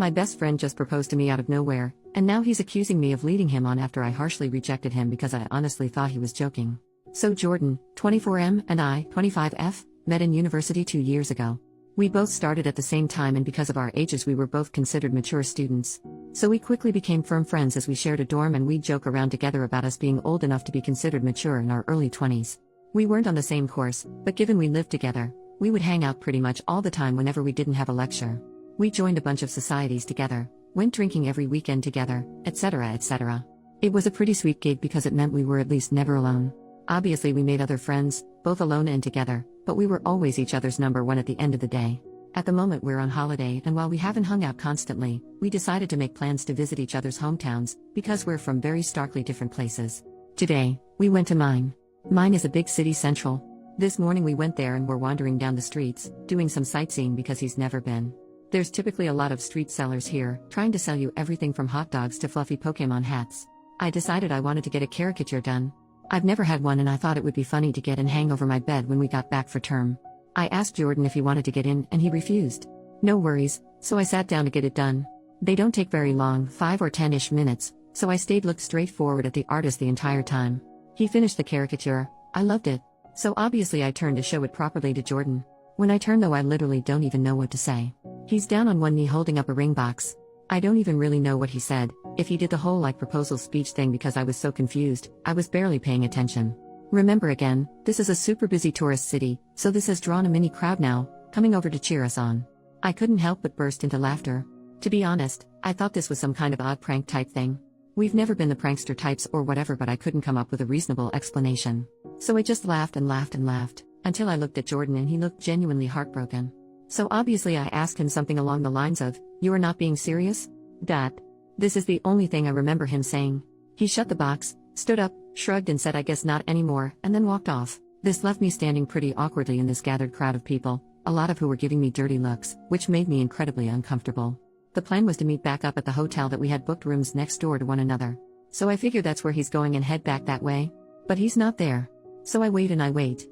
My best friend just proposed to me out of nowhere, and now he's accusing me of leading him on after I harshly rejected him because I honestly thought he was joking. So Jordan, 24M, and I, 25F, met in university 2 years ago. We both started at the same time, and because of our ages we were both considered mature students. So we quickly became firm friends as we shared a dorm, and we'd joke around together about us being old enough to be considered mature in our early 20s. We weren't on the same course, but given we lived together, we would hang out pretty much all the time whenever we didn't have a lecture. We joined a bunch of societies together, went drinking every weekend together, etc., etc. It was a pretty sweet gig because it meant we were at least never alone. Obviously we made other friends, both alone and together, but we were always each other's number one at the end of the day. At the moment we're on holiday, and while we haven't hung out constantly, we decided to make plans to visit each other's hometowns, because we're from very starkly different places. Today, we went to mine. Mine is a big city central. This morning we went there and were wandering down the streets, doing some sightseeing because he's never been. There's typically a lot of street sellers here, trying to sell you everything from hot dogs to fluffy Pokemon hats. I decided I wanted to get a caricature done. I've never had one, and I thought it would be funny to get and hang over my bed when we got back for term. I asked Jordan if he wanted to get in, and he refused. No worries, so I sat down to get it done. They don't take very long, 5 or 10-ish minutes, so I looked straight forward at the artist the entire time. He finished the caricature. I loved it. So obviously I turned to show it properly to Jordan. When I turn though, I literally don't even know what to say. He's down on one knee holding up a ring box. I don't even really know what he said, if he did the whole proposal speech thing, because I was so confused, I was barely paying attention. Remember again, this is a super busy tourist city, so this has drawn a mini crowd now, coming over to cheer us on. I couldn't help but burst into laughter. To be honest, I thought this was some kind of odd prank type thing. We've never been the prankster types or whatever, but I couldn't come up with a reasonable explanation. So I just laughed and laughed and laughed, until I looked at Jordan and he looked genuinely heartbroken. So obviously I asked him something along the lines of, "You are not being serious?" This is the only thing I remember him saying. He shut the box, stood up, shrugged and said, "I guess not anymore," and then walked off. This left me standing pretty awkwardly in this gathered crowd of people, a lot of who were giving me dirty looks, which made me incredibly uncomfortable. The plan was to meet back up at the hotel that we had booked rooms next door to one another. So I figure that's where he's going and head back that way. But he's not there. So I wait,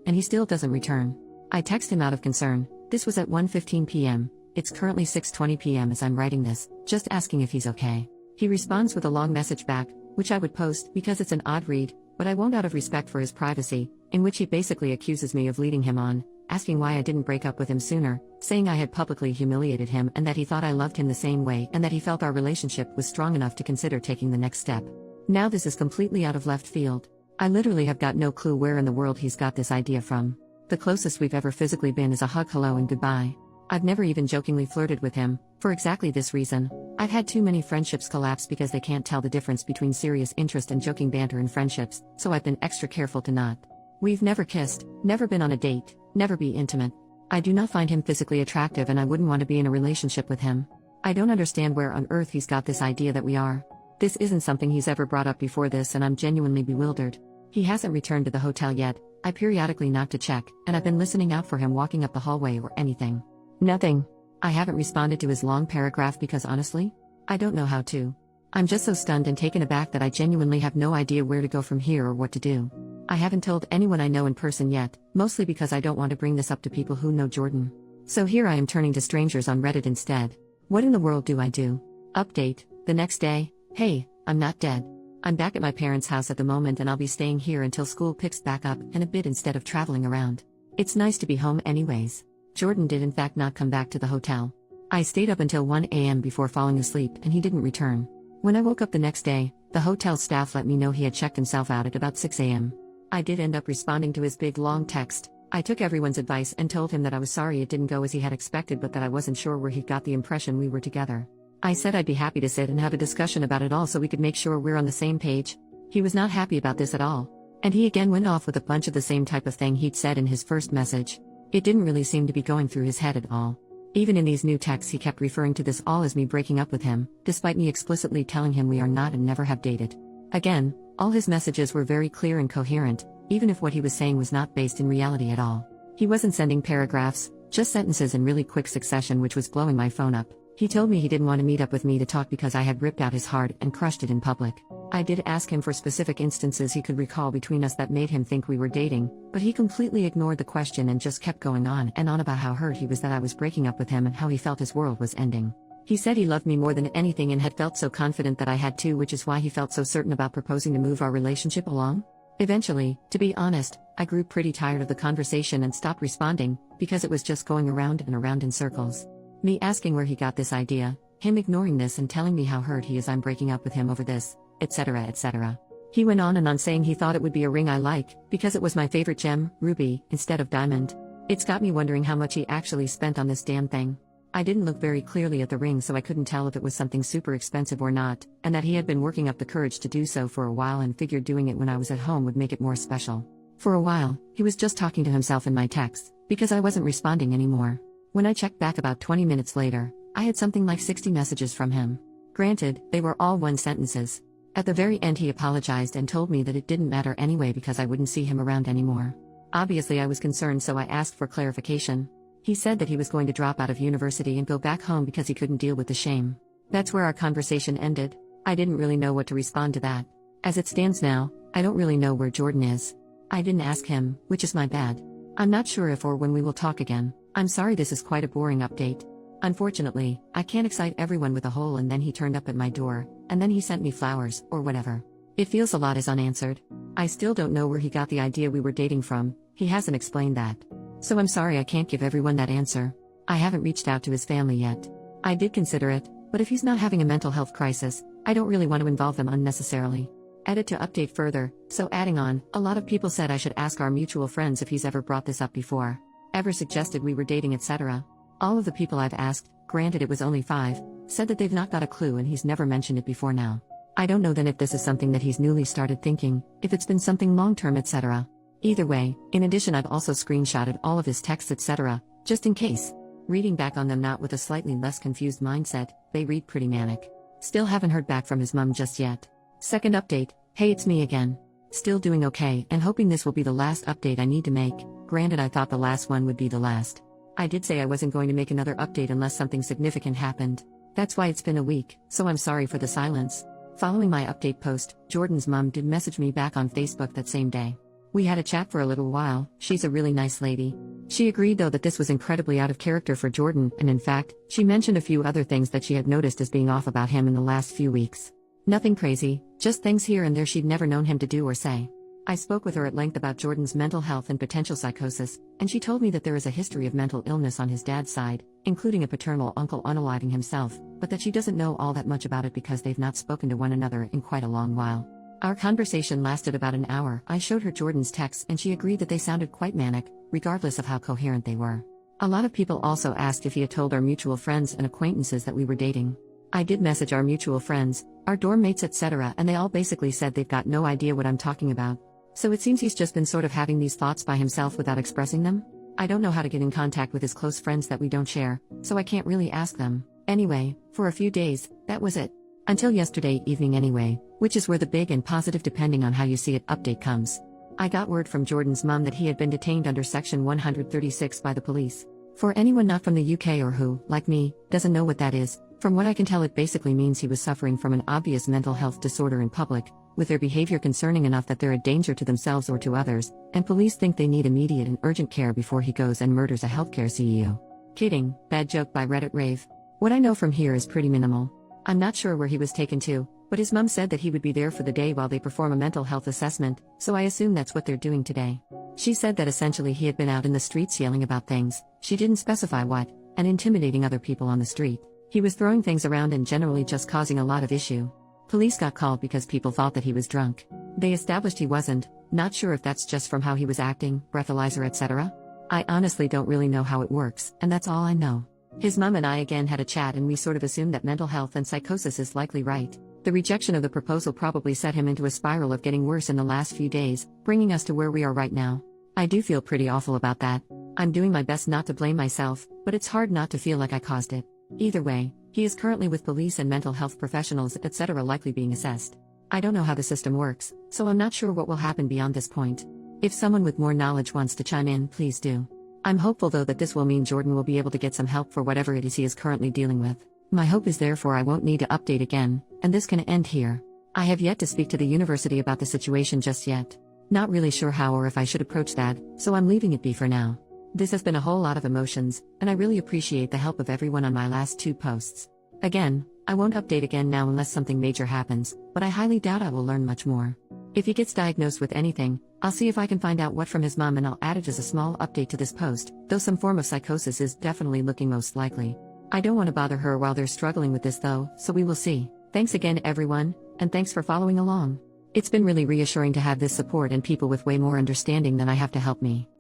and he still doesn't return. I text him out of concern. This was at 1:15 p.m. It's currently 6:20 p.m. as I'm writing this, just asking if he's okay. He responds with a long message back, which I would post because it's an odd read, but I won't out of respect for his privacy, in which he basically accuses me of leading him on, asking why I didn't break up with him sooner, saying I had publicly humiliated him and that he thought I loved him the same way and that he felt our relationship was strong enough to consider taking the next step. Now this is completely out of left field. I literally have got no clue where in the world he's got this idea from. The closest we've ever physically been is a hug, hello and goodbye. I've never even jokingly flirted with him, for exactly this reason. I've had too many friendships collapse because they can't tell the difference between serious interest and joking banter in friendships, so I've been extra careful to not. We've never kissed, never been on a date, never be intimate. I do not find him physically attractive and I wouldn't want to be in a relationship with him. I don't understand where on earth he's got this idea that we are. This isn't something he's ever brought up before this, and I'm genuinely bewildered. He hasn't returned to the hotel yet. I periodically knock to check, and I've been listening out for him walking up the hallway or anything. Nothing. I haven't responded to his long paragraph because honestly, I don't know how to. I'm just so stunned and taken aback that I genuinely have no idea where to go from here or what to do. I haven't told anyone I know in person yet, mostly because I don't want to bring this up to people who know Jordan. So here I am turning to strangers on Reddit instead. What in the world do I do? Update, the next day. Hey, I'm not dead. I'm back at my parents' house at the moment and I'll be staying here until school picks back up and a bit instead of traveling around. It's nice to be home anyways. Jordan did in fact not come back to the hotel. I stayed up until 1 a.m. before falling asleep and he didn't return. When I woke up the next day, the hotel staff let me know he had checked himself out at about 6 a.m. I did end up responding to his big long text. I took everyone's advice and told him that I was sorry it didn't go as he had expected, but that I wasn't sure where he got the impression we were together. I said I'd be happy to sit and have a discussion about it all so we could make sure we're on the same page. He was not happy about this at all. And he again went off with a bunch of the same type of thing he'd said in his first message. It didn't really seem to be going through his head at all. Even in these new texts he kept referring to this all as me breaking up with him, despite me explicitly telling him we are not and never have dated. Again, all his messages were very clear and coherent, even if what he was saying was not based in reality at all. He wasn't sending paragraphs, just sentences in really quick succession, which was blowing my phone up. He told me he didn't want to meet up with me to talk because I had ripped out his heart and crushed it in public. I did ask him for specific instances he could recall between us that made him think we were dating, but he completely ignored the question and just kept going on and on about how hurt he was that I was breaking up with him and how he felt his world was ending. He said he loved me more than anything and had felt so confident that I had too, which is why he felt so certain about proposing to move our relationship along. Eventually, to be honest, I grew pretty tired of the conversation and stopped responding, because it was just going around and around in circles. Me asking where he got this idea, him ignoring this and telling me how hurt he is I'm breaking up with him over this, etc. etc. He went on and on saying he thought it would be a ring I like, because it was my favorite gem, ruby, instead of diamond. It's got me wondering how much he actually spent on this damn thing. I didn't look very clearly at the ring, so I couldn't tell if it was something super expensive or not, and that he had been working up the courage to do so for a while and figured doing it when I was at home would make it more special. For a while, he was just talking to himself in my texts, because I wasn't responding anymore. When I checked back about 20 minutes later, I had something like 60 messages from him. Granted, they were all one sentences. At the very end he apologized and told me that it didn't matter anyway because I wouldn't see him around anymore. Obviously I was concerned, so I asked for clarification. He said that he was going to drop out of university and go back home because he couldn't deal with the shame. That's where our conversation ended. I didn't really know what to respond to that. As it stands now, I don't really know where Jordan is. I didn't ask him, which is my bad. I'm not sure if or when we will talk again. I'm sorry, this is quite a boring update. Unfortunately, I can't excite everyone with a whole and then he turned up at my door, and then he sent me flowers, or whatever. It feels a lot is unanswered. I still don't know where he got the idea we were dating from, he hasn't explained that. So I'm sorry I can't give everyone that answer. I haven't reached out to his family yet. I did consider it, but if he's not having a mental health crisis, I don't really want to involve them unnecessarily. Edit to update further, so adding on, a lot of people said I should ask our mutual friends if he's ever brought this up before. Ever suggested we were dating, etc. All of the people I've asked, granted it was only 5, said that they've not got a clue and he's never mentioned it before now. I don't know then if this is something that he's newly started thinking, if it's been something long-term, etc. Either way, in addition I've also screenshotted all of his texts, etc., just in case. Reading back on them not with a slightly less confused mindset, they read pretty manic. Still haven't heard back from his mum just yet. Second update, hey, it's me again. Still doing okay and hoping this will be the last update I need to make. Granted, I thought the last one would be the last. I did say I wasn't going to make another update unless something significant happened. That's why it's been a week, so I'm sorry for the silence. Following my update post, Jordan's mum did message me back on Facebook that same day. We had a chat for a little while. She's a really nice lady. She agreed though that this was incredibly out of character for Jordan, and in fact, she mentioned a few other things that she had noticed as being off about him in the last few weeks. Nothing crazy, just things here and there she'd never known him to do or say. I spoke with her at length about Jordan's mental health and potential psychosis, and she told me that there is a history of mental illness on his dad's side, including a paternal uncle unaliving himself, but that she doesn't know all that much about it because they've not spoken to one another in quite a long while. Our conversation lasted about an hour. I showed her Jordan's texts and she agreed that they sounded quite manic, regardless of how coherent they were. A lot of people also asked if he had told our mutual friends and acquaintances that we were dating. I did message our mutual friends, our dorm mates, etc., and they all basically said they've got no idea what I'm talking about. So it seems he's just been sort of having these thoughts by himself without expressing them. I don't know how to get in contact with his close friends that we don't share, so I can't really ask them. Anyway, for a few days, that was it. Until yesterday evening anyway, which is where the big and positive depending on how you see it update comes. I got word from Jordan's mum that he had been detained under Section 136 by the police. For anyone not from the UK or who, like me, doesn't know what that is, from what I can tell it basically means he was suffering from an obvious mental health disorder in public, with their behavior concerning enough that they're a danger to themselves or to others, and police think they need immediate and urgent care before he goes and murders a healthcare CEO. Kidding, bad joke by Reddit Rave. What I know from here is pretty minimal. I'm not sure where he was taken to, but his mum said that he would be there for the day while they perform a mental health assessment, so I assume that's what they're doing today. She said that essentially he had been out in the streets yelling about things, she didn't specify what, and intimidating other people on the street. He was throwing things around and generally just causing a lot of issue. Police got called because people thought that he was drunk. They established he wasn't, not sure if that's just from how he was acting, breathalyzer, etc. I honestly don't really know how it works, and that's all I know. His mum and I again had a chat and we sort of assumed that mental health and psychosis is likely right. The rejection of the proposal probably set him into a spiral of getting worse in the last few days, bringing us to where we are right now. I do feel pretty awful about that. I'm doing my best not to blame myself, but it's hard not to feel like I caused it. Either way, he is currently with police and mental health professionals, etc., likely being assessed. I don't know how the system works, so I'm not sure what will happen beyond this point. If someone with more knowledge wants to chime in, please do. I'm hopeful though that this will mean Jordan will be able to get some help for whatever it is he is currently dealing with. My hope is therefore I won't need to update again, and this can end here. I have yet to speak to the university about the situation just yet. Not really sure how or if I should approach that, so I'm leaving it be for now. This has been a whole lot of emotions, and I really appreciate the help of everyone on my last 2 posts. Again, I won't update again now unless something major happens, but I highly doubt I will learn much more. If he gets diagnosed with anything, I'll see if I can find out what from his mom and I'll add it as a small update to this post, though some form of psychosis is definitely looking most likely. I don't want to bother her while they're struggling with this though, so we will see. Thanks again everyone, and thanks for following along. It's been really reassuring to have this support and people with way more understanding than I have to help me.